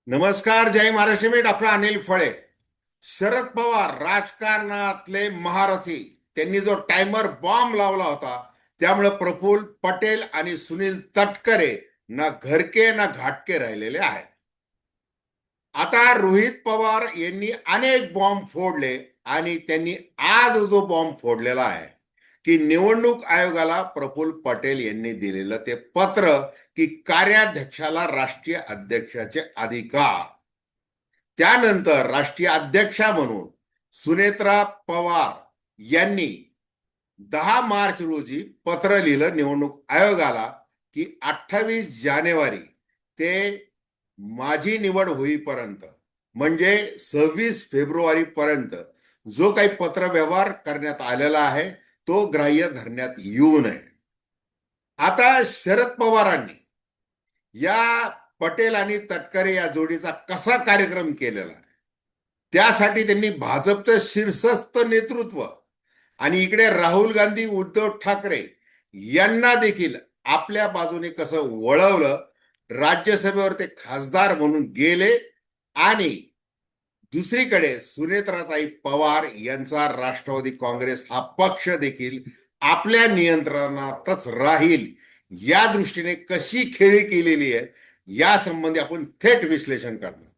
नमस्कार. जय महाराष्ट्र. मी डॉक्टर अनिल फळे. शरद पवार राजकारणातले महारथी, त्यांनी जो टायमर बॉम्ब लावला होता त्यामुळे प्रफुल्ल पटेल आणि सुनील तटकरे ना घरके ना घाटके राहिलेले आहेत. आता रोहित पवार यांनी अनेक बॉम्ब फोडले आणि त्यांनी आज जो बॉम्ब फोडलेला आहे की निवडणूक आयोगाला प्रफुल्ल पटेल यांनी दिलेलं ते पत्र की कार्याध्यक्षाला राष्ट्रीय अध्यक्षाचे अधिकार. त्यानंतर राष्ट्रीय अध्यक्षा म्हणून सुनेत्रा पवार यांनी 10 मार्च रोजी पत्र लिहिलं निवडणूक आयोगाला की 28 जानेवारी ते माझी निवड होईपर्यंत, म्हणजे 26 फेब्रुवारी पर्यंत जो काही पत्रव्यवहार करण्यात आलेला आहे तो ग्राह्य धरण्यात येऊ नये. आता शरद पवारांनी या पटेल आणि तटकरे या जोडीचा कसा कार्यक्रम केलेला आहे, त्यासाठी त्यांनी भाजपचं शीर्षस्थ नेतृत्व आणि इकडे राहुल गांधी, उद्धव ठाकरे यांना देखील आपल्या बाजूने कसं वळवलं. राज्यसभेवर ते खासदार म्हणून गेले आणि दुसरीकडे सुनेत्राताई पवार यांचा राष्ट्रवादी काँग्रेस हा पक्ष देखील आपल्या नियंत्रणातच राहील या दृष्टीने कशी खेळी केलेली आहे या संबंधी आपण थेट विश्लेषण करणार.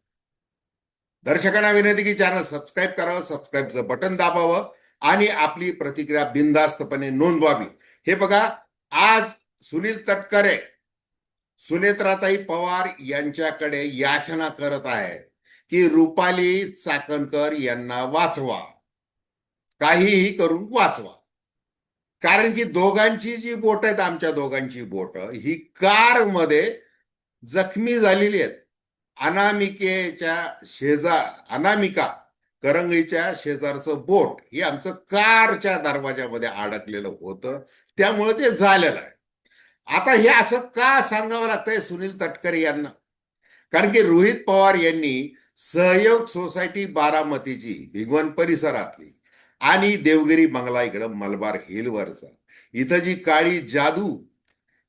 दर्शकांना विनंती की चॅनल सबस्क्राईब करावं, सबस्क्राईबचं बटन दाबावं आणि आपली प्रतिक्रिया बिनधास्तपणे नोंदवावी. हे बघा, आज सुनील तटकरे सुनेत्राताई पवार यांच्याकडे याचना करत आहे की रुपाली चाकणकर यांना वाचवा, काहीही करून वाचवा. कारण की दोघांची जी बोट आहेत, आमच्या दोघांची बोट ही कार मध्ये जखमी झालेली आहेत. अनामिका करंगळीच्या शेजारचं बोट हे आमचं कारच्या दरवाजामध्ये अडकलेलं होतं, त्यामुळे ते झालेलं आहे. आता हे असं का सांगावं लागतंय सुनील तटकरे यांना? कारण की रोहित पवार यांनी सहयोग सोसायटी बारामतीची भिगवण परिसरातली आणि देवगिरी बंगला इकडं मलबार हिलवरचा इथं जी काळी जादू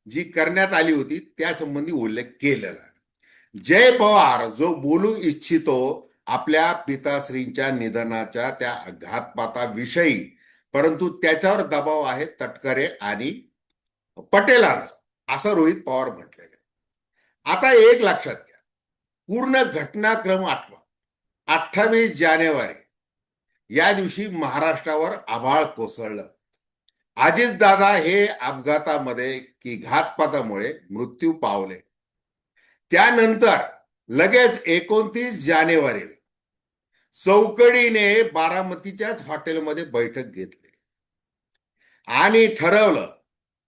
जी करण्यात आली होती त्या संबंधी उल्लेख केलेला आहे. जय पवार जो बोलू इच्छितो आपल्या पिताश्रींच्या निधनाच्या त्या घातपाताविषयी, परंतु त्याच्यावर दबाव आहे तटकरे आणि पटेलांचा, असं रोहित पवार म्हटलेलं आहे. आता एक लक्षात घ्या, पूर्ण घटनाक्रम आठवा. 28 जानेवारी या दिवशी महाराष्ट्रावर आभाळ कोसळलं. अजितदादा हे अपघातामध्ये की घातपातामुळे मृत्यू पावले. त्यानंतर लगेच 29 जानेवारीला चौकडीने बारामतीच्याच हॉटेलमध्ये बैठक घेतली आणि ठरवलं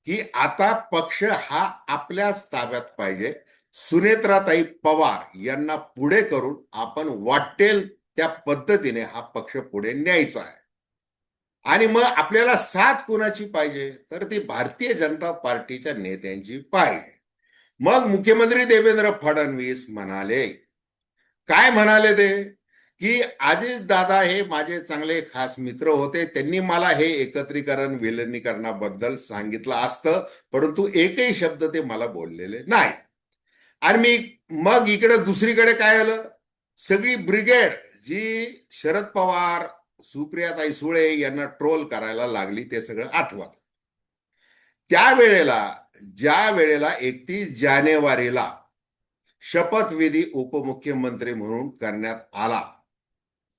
की आता पक्ष हा आपल्याच ताब्यात पाहिजे. सुनेत्राताई पवार यांना पुढे करून आपण वाटेल त्या पद्धतीने हा पक्ष पुढे न्यायचा आहे. आणि मग आपल्याला साथ कोणाची पाहिजे, तर ती भारतीय जनता पार्टीच्या नेत्यांची पाहिजे. मग मुख्यमंत्री देवेंद्र फडणवीस म्हणाले, काय म्हणाले ते, की अजितदादा हे माझे चांगले खास मित्र होते, त्यांनी मला हे एकत्रीकरण विलिनीकरणाबद्दल सांगितलं असतं, परंतु एकही शब्द ते मला बोललेले नाही. आणि मी मग इकडे दुसरीकडे काय आलं, सगळी ब्रिगेड जी शरद पवार, सुप्रियाताई सुळे यांना ट्रोल करायला लागली ते सगळं आठवा. त्यावेळेला ज्या वेळेला 31 जानेवारीला शपथविधी उपमुख्यमंत्री म्हणून करण्यात आला,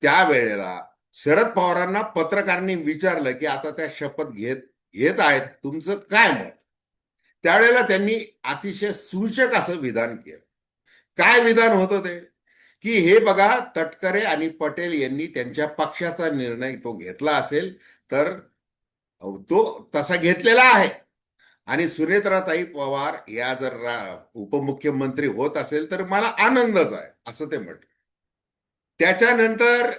त्यावेळेला शरद पवारांना पत्रकारांनी विचारलं की आता त्या शपथ घेत आहेत, तुमचं काय मत? त्यावेळेला त्यांनी अतिशय सूचक असं विधान केलं. काय विधान होतं ते, की हे बघा, तटकरे आणि पटेल यांनी त्यांच्या पक्षाचा निर्णय तो घेतला असेल तर तो तसा घेतलेला आहे, आणि सुनेत्राताई पवार या जर उपमुख्यमंत्री होत असेल तर मला आनंदच आहे, असं ते म्हटलं. त्याच्यानंतर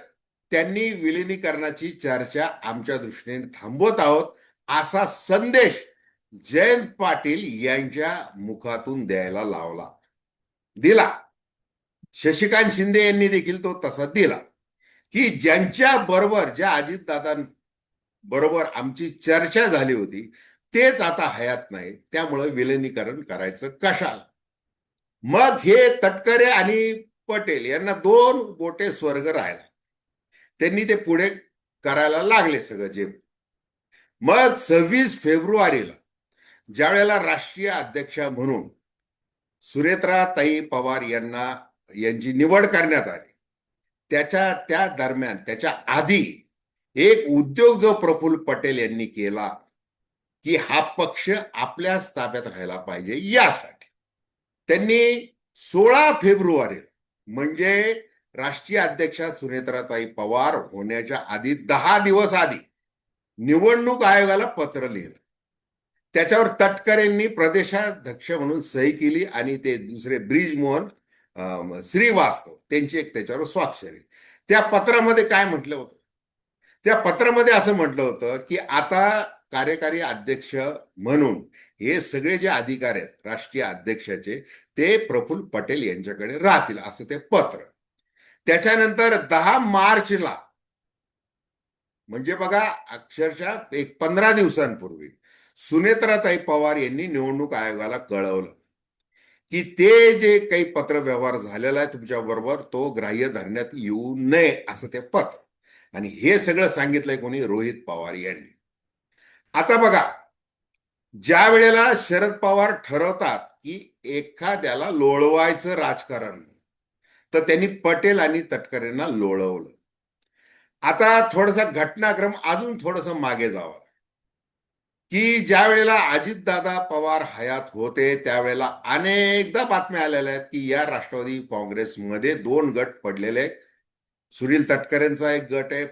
त्यांनी विलिनीकरणाची चर्चा आमच्या दृष्टीने थांबवत आहोत असा संदेश जयंत पाटील यांच्या मुखातून द्यायला दिला. शशिकांत शिंदे यांनी देखील तो तसा दिला की ज्यांच्या बरोबर, ज्या अजितदादांबरोबर आमची चर्चा झाली होती तेच आता हयात नाही, त्यामुळे विलिनीकरण करायचं कशाला. मग हे तटकरे आणि पटेल यांना 2 गोटे स्वर्ग राहिला. त्यांनी ते पुढे करायला लागले सगळं जे. मग 26 फेब्रुवारीला ज्या वेळेला राष्ट्रीय अध्यक्षा म्हणून सुनेत्राताई पवार यांची निवड करण्यात आली, त्या दरम्यान त्याच्या आधी एक उद्योग जो प्रफुल्ल पटेल यांनी केला की हा पक्ष आपल्याच ताब्यात राहायला पाहिजे, यासाठी त्यांनी 16 फेब्रुवारी म्हणजे राष्ट्रीय अध्यक्षा सुनेत्राताई पवार होण्याच्या आधी 10 दिवस आधी निवडणूक आयोगाला पत्र लिहिलं. त्याच्यावर तटकरेंनी प्रदेशाध्यक्ष म्हणून सही केली आणि ते दुसरे ब्रिजमोहन श्रीवास्तव त्यांची एक त्याच्यावर स्वाक्षरी. त्या पत्रामध्ये काय म्हटलं होतं? त्या पत्रामध्ये असं म्हटलं होतं की आता कार्यकारी अध्यक्ष म्हणून हे सगळे जे अधिकार आहेत राष्ट्रीय अध्यक्षाचे ते प्रफुल्ल पटेल यांच्याकडे राहतील, असं ते पत्र. त्याच्यानंतर 10 मार्चला म्हणजे बघा अक्षरशः एक 15 दिवसांपूर्वी सुनेत्राताई पवार यांनी निवडणूक आयोगाला कळवलं की ते जे काही पत्रव्यवहार झालेला आहे तुमच्या बरोबर तो ग्राह्य धरण्यात येऊ नये, असं ते पत्र. आणि हे सगळं सांगितलंय कोणी? रोहित पवार यांनी. आता बघा, ज्या वेळेला शरद पवार ठरवतात की एखाद्याला लोळवायचं राजकारण, तर त्यांनी पटेल आणि तटकरेंना लोळवलं. आता थोडासा घटनाक्रम अजून थोडस मागे जावं की ज्या वेळेला अजितदादा पवार हयात होते त्यावेळेला अनेकदा बातम्या आलेल्या आहेत की या राष्ट्रवादी काँग्रेसमध्ये 2 गट पडलेले आहेत. सुनील तटकरेंचा एक गट आहे,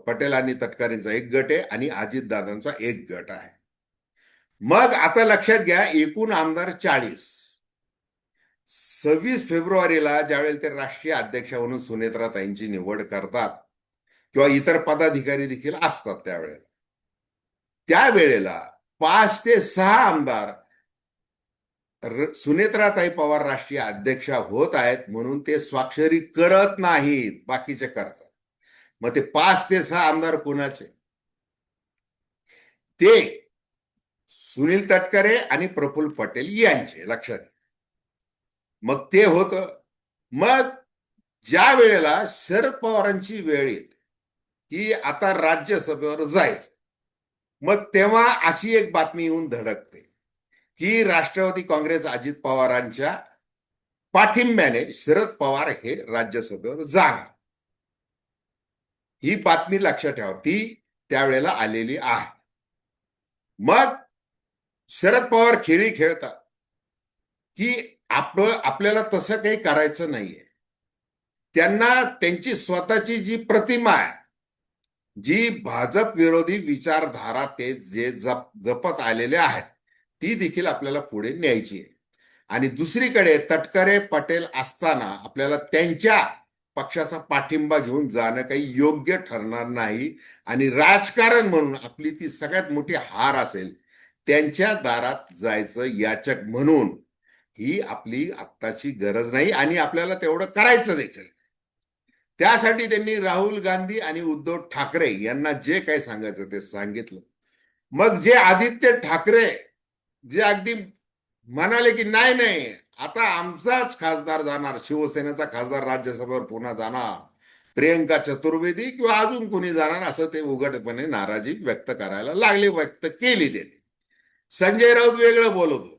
पटेल आणि तटकरेंचा एक गट आहे आणि अजितदादांचा एक गट आहे. मग आता लक्षात घ्या, एकूण आमदार 40. 26 फेब्रुवारीला ज्यावेळेला ते राष्ट्रीय अध्यक्ष म्हणून सुनेत्राताईंची निवड करतात किंवा इतर पदाधिकारी देखील असतात त्यावेळेला 5 ते 6 आमदार सुनेत्राताई पवार राष्ट्रीय अध्यक्षा होत आहेत म्हणून ते स्वाक्षरी करत नाहीत, बाकीचे करतात. मग ते 5 ते 6 आमदार कोणाचे? ते सुनील तटकरे आणि प्रफुल्ल पटेल यांचे, लक्षात घ्या. मग ते होतं. मग ज्या वेळेला शरद पवारांची वेळ येते की आता राज्यसभेवर जायचं, मग तेव्हा अशी एक बातमी येऊन धडकते की राष्ट्रवादी काँग्रेस अजित पवारांच्या पाठिंब्याने शरद पवार हे राज्यसभेवर जाणार. ही बातमी लक्षात ठेवा, ती त्यावेळेला आलेली आहे. मग शरद पवार खेळी खेळतात की आपल्याला तसं काही करायचं नाहीये. त्यांना त्यांची स्वतःची जी प्रतिमा आहे, जी भाजप विरोधी विचारधारा ते जे जपत आलेले आहेत, ती देखील आपल्याला पुढे न्यायची आहे. आणि दुसरीकडे तटकरे पटेल असताना आपल्याला त्यांच्या पक्षाचा पाठिंबा घेऊन जाणं काही योग्य ठरणार नाही. आणि राजकारण म्हणून आपली ती सगळ्यात मोठी हार असेल, त्यांच्या दारात जायचं याचक म्हणून ही आपली आत्ताची गरज नाही आणि आपल्याला तेवढं करायचं देखील. त्यासाठी त्यांनी राहुल गांधी आणि उद्धव ठाकरे यांना जे काही सांगायचं ते सांगितलं. मग जे आदित्य ठाकरे जे अगदी म्हणाले की नाही नाही आता आमचाच खासदार जाणार, शिवसेनेचा खासदार राज्यसभेवर पुन्हा जाणार, प्रियंका चतुर्वेदी किंवा अजून कोणी जाणार, असं ते उघडपणे नाराजी व्यक्त करायला लागले, व्यक्त केली त्यांनी. संजय राऊत वेगळं बोलत होते.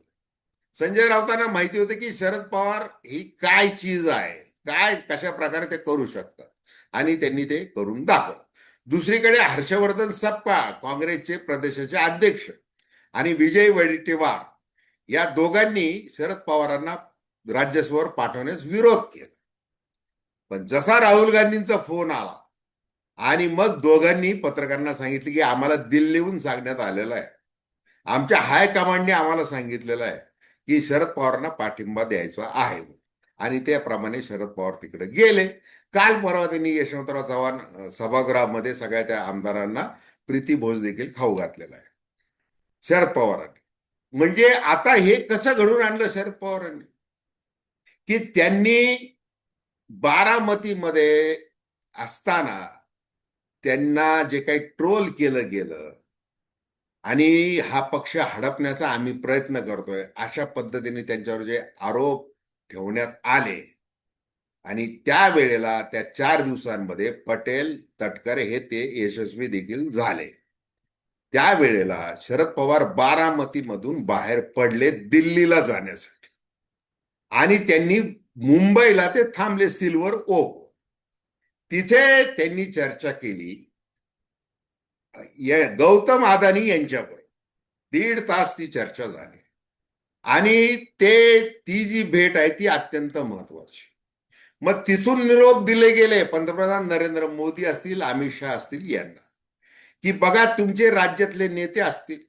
संजय राऊतांना माहिती होते की शरद पवार ही काय चीज आहे, काय कशा प्रकारे ते करू शकतात आणि त्यांनी ते करून दाखवलं. दुसरीकडे हर्षवर्धन सपकाळ काँग्रेसचे प्रदेशाचे अध्यक्ष आणि विजय वडेट्टीवार या दोघांनी शरद पवारांना राज्यसभेवर पाठवण्यास विरोध केला. पण जसा राहुल गांधींचा फोन आला आणि मग दोघांनी पत्रकारांना सांगितलं की आम्हाला दिल्लीहून सांगण्यात आलेलं आहे, आमच्या हायकमांडने आम्हाला सांगितलेलं आहे की शरद पवारांना पाठिंबा द्यायचा आहे. आणि त्याप्रमाणे शरद पवार तिकडे गेले. काल परवा त्यांनी यशवंतराव चव्हाण सभागृहामध्ये सगळ्या त्या आमदारांना प्रीतीभोज देखील खाऊ घातलेला आहे शरद पवारांनी. म्हणजे आता हे कसं घडून आणलं शरद पवारांनी की त्यांनी बारामतीमध्ये असताना त्यांना जे काही ट्रोल केलं गेलं आणि हा पक्ष हडपण्याचा आम्ही प्रयत्न करतोय अशा पद्धतीने त्यांच्यावर जे आरोप ठेवण्यात आले, आणि त्यावेळेला त्या 4 दिवसांमध्ये पटेल तटकरे हे ते यशस्वी देखील झाले. त्यावेळेला शरद पवार बारामतीमधून बाहेर पडले दिल्लीला जाण्यासाठी आणि त्यांनी मुंबईला ते थांबले सिल्वर ओक. तिथे त्यांनी चर्चा केली गौतम अदानी यांच्यावर. 1.5 तास ती चर्चा झाली आणि ती जी भेट आहे ती अत्यंत महत्वाची. मग तिथून निरोप दिले गेले पंतप्रधान नरेंद्र मोदी असतील, अमित शहा असतील यांना, की बघा तुमचे राज्यातले नेते असतील,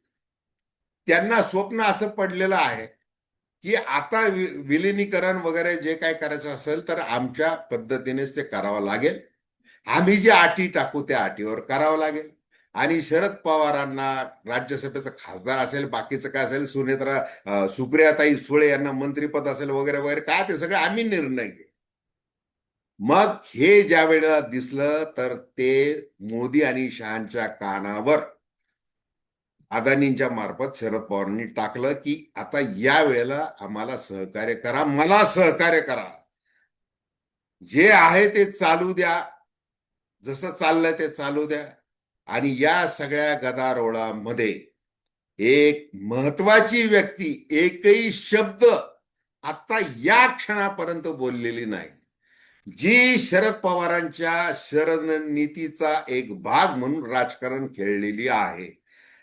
त्यांना स्वप्न असं पडलेलं आहे की आता विलिनीकरण वगैरे जे काय करायचं असेल तर आमच्या पद्धतीनेच ते करावं लागेल. आम्ही जे अटी टाकू त्या अटीवर करावं लागेल. आणि शरद पवारांना राज्यसभेचा खासदार असेल, बाकीचं काय असेल, सुप्रियाताई सुळे यांना मंत्रिपद असेल वगैरे वगैरे, काय ते सगळं आम्ही निर्णय घेऊ. मग हे ज्या वेळेला दिसलं तर ते मोदी आणि शहांच्या कानावर अदानींच्या मार्फत शरद पवारांनी टाकलं की आता या वेळेला आम्हाला सहकार्य करा, मला सहकार्य करा, जे आहे ते चालू द्या, जसं चाललंय ते चालू द्या. आणि या सगळ्या गदारोळामध्ये एक महत्वाची व्यक्ती एकही शब्द आता या क्षणापर्यंत बोललेली नाही, जी शरद पवारांच्या रणनीतीचा एक भाग म्हणून राजकारण खेळलेली आहे.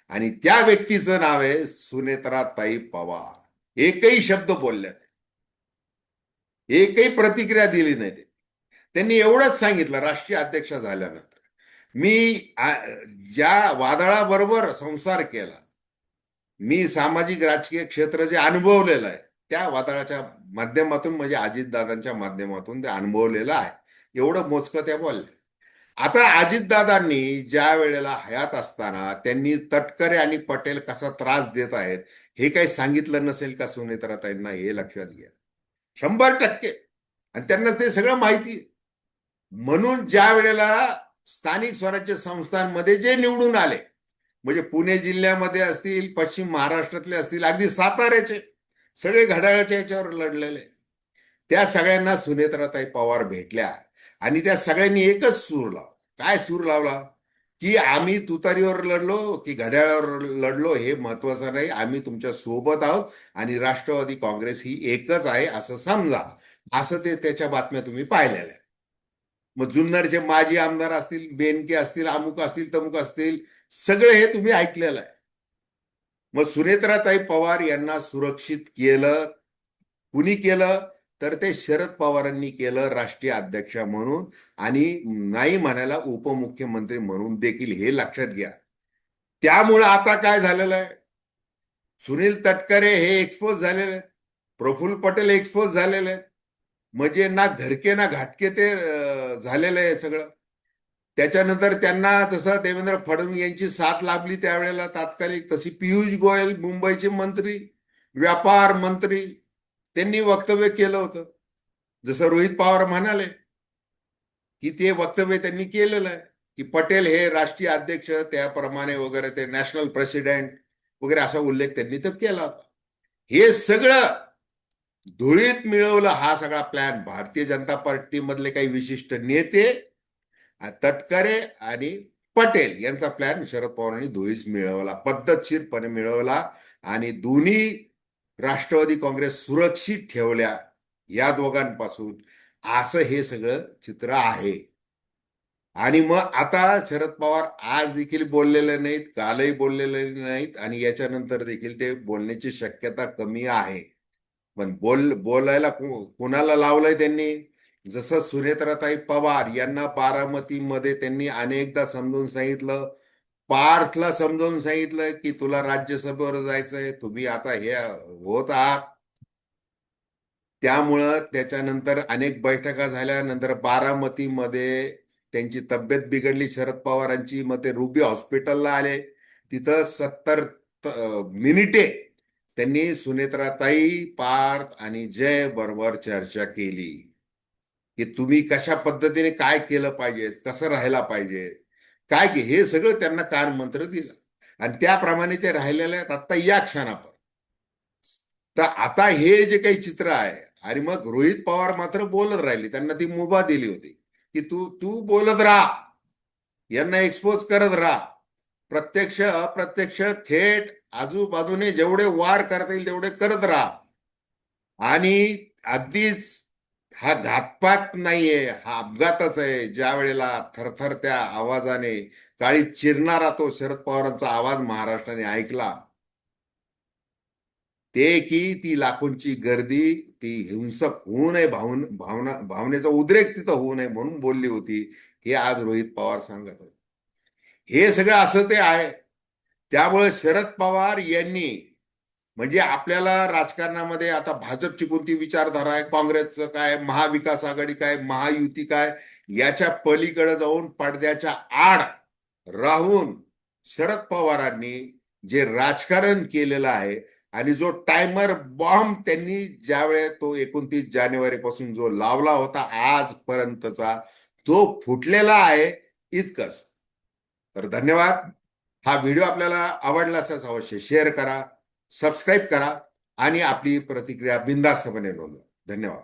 आणि त्या व्यक्तीचं नाव आहे सुनेत्राताई पवार. एकही शब्द बोलल्यात, एकही प्रतिक्रिया दिली नाही. त्यांनी एवढंच सांगितलं राष्ट्रीय अध्यक्ष झाल्यानंतर, मी ज्या वादळाबरोबर संसार केला, मी सामाजिक राजकीय क्षेत्र जे अनुभवलेलं आहे त्या वादळाच्या माध्यमातून म्हणजे अजितदादांच्या माध्यमातून ते अनुभवलेलं आहे. एवढं मोजकं त्या बोलले. आता अजितदादांनी ज्या वेळेला हयात असताना त्यांनी तटकरे आणि पटेल कसा त्रास देत आहेत हे काही सांगितलं नसेल का सुनेत्राताईंना? हे लक्षात घ्या, 100%. आणि त्यांना ते सगळं माहिती. म्हणून ज्या वेळेला स्थानिक स्वराज्य संस्थांमध्ये जे निवडून आले, म्हणजे पुणे जिल्ह्यामध्ये असतील, पश्चिम महाराष्ट्रातले असतील, अगदी साताऱ्याचे सगळे घड्याळाच्या याच्यावर लढलेले, त्या सगळ्यांना सुनेत्राताई पवार भेटल्या आणि त्या सगळ्यांनी एकच सूर लावला. काय सूर लावला? की आम्ही तुतारीवर लढलो की घड्याळावर लढलो हे महत्वाचं नाही, आम्ही तुमच्या सोबत आहोत आणि राष्ट्रवादी काँग्रेस ही एकच आहे असं समजा. असं ते त्याच्या बातम्या तुम्ही पाहिलेल्या. मग जुन्नरचे माजी आमदार असतील, बेनके असतील, अमुक असतील, तमुक असतील, सगळे हे तुम्ही ऐकलेलं आहे. मग सुनेत्राताई पवार यांना सुरक्षित केलं कुणी केलं? तर ते शरद पवारांनी केलं राष्ट्रीय अध्यक्ष म्हणून, आणि नाही म्हणायला उपमुख्यमंत्री म्हणून देखील. हे लक्षात घ्या. त्यामुळं आता काय झालेलं आहे, सुनील तटकरे हे एक्सपोज झालेले आहेत, प्रफुल्ल पटेल एक्सपोज झालेले आहेत, म्हणजे ना घरके ना घाटके ते झालेलं आहे सगळं. त्याच्यानंतर त्यांना तसं देवेंद्र फडणवीस यांची साथ लाभली त्यावेळेला तात्कालिक, तशी पियुष गोयल मुंबईचे मंत्री, व्यापार मंत्री, त्यांनी वक्तव्य केलं होतं. जसं रोहित पवार म्हणाले की ते वक्तव्य त्यांनी केलेलं आहे की पटेल हे राष्ट्रीय अध्यक्ष, त्याप्रमाणे वगैरे ते नॅशनल प्रेसिडेंट वगैरे असा उल्लेख त्यांनी तर केला होता. हे सगळं धुळीत मिळवलं. हा सगळा प्लॅन भारतीय जनता पार्टी मधले काही विशिष्ट नेते, तटकरे आणि पटेल यांचा प्लॅन शरद पवारांनी धुळीस मिळवला, पद्धतशीरपणे मिळवला आणि दोन्ही राष्ट्रवादी काँग्रेस सुरक्षित ठेवल्या या दोघांपासून. असं हे सगळं चित्र आहे. आणि मग आता शरद पवार आज देखील बोललेले नाहीत, कालही बोललेले नाहीत आणि याच्यानंतर देखील ते बोलण्याची शक्यता कमी आहे. पण बोलायला कोणाला लावलंय त्यांनी? जसं सुनेत्राताई पवार यांना बारामतीमध्ये त्यांनी अनेकदा समजून सांगितलं, पार्थला समजावून सांगितलं की तुला राज्यसभेवर जायचंय, तुम्ही आता हे होत आहात. त्यामुळं त्याच्यानंतर अनेक बैठका झाल्यानंतर बारामतीमध्ये त्यांची तब्येत बिघडली शरद पवारांची. मग ते रुबी हॉस्पिटलला आले. तिथं 70 मिनिटे त्यांनी सुनेत्राताई, पार्थ आणि जय बरोबर चर्चा केली की तुम्ही कशा पद्धतीने काय केलं पाहिजे, कसं राहायला पाहिजे, काय की हे सगळं त्यांना कान मंत्र दिलं आणि त्याप्रमाणे ते राहिलेले आहेत आता या क्षणापर. तर आता हे जे काही चित्र आहे आणि मग रोहित पवार मात्र बोलत राहिले, त्यांना ती मुभा दिली होती की तू तू बोलत राहा, यांना एक्सपोज करत राहा, प्रत्यक्ष अप्रत्यक्ष थेट आजूबाजूने जेवढे वार करता येईल तेवढे करत राहा. आणि अगदीच हा घातपात नाहीये, हा अपघातच आहे. ज्या वेळेला थरथरत्या आवाजाने काळी चिरणारा तो शरद पवारांचा आवाज महाराष्ट्राने ऐकला, ते की ती लाखोंची गर्दी ती हिंसक होऊ नये, भावनेचा उद्रेक तिथं होऊ नये म्हणून बोलली होती, हे आज रोहित पवार सांगत होते. हे सगळं असं ते आहे. त्यामुळे शरद पवार यांनी, म्हणजे आपल्याला राजकारणामध्ये आता भाजपची कोणती विचारधारा आहे, काँग्रेसचं काय, महाविकास आघाडी काय, महायुती काय, याच्या पलीकडे जाऊन पडद्याच्या आड राहून शरद पवारांनी जे राजकारण केलेलं आहे आणि जो टायमर बॉम्ब त्यांनी ज्यावेळेस तो 29 जानेवारी पासून जो लावला होता आजपर्यंतचा, तो फुटलेला आहे, इतकंच. तर धन्यवाद. हा व्हिडिओ आपल्याला आवडला असेल अवश्य शेअर करा, सबस्क्राईब करा आणि आपली प्रतिक्रिया बिनधास्तपणे नोंदवा. धन्यवाद.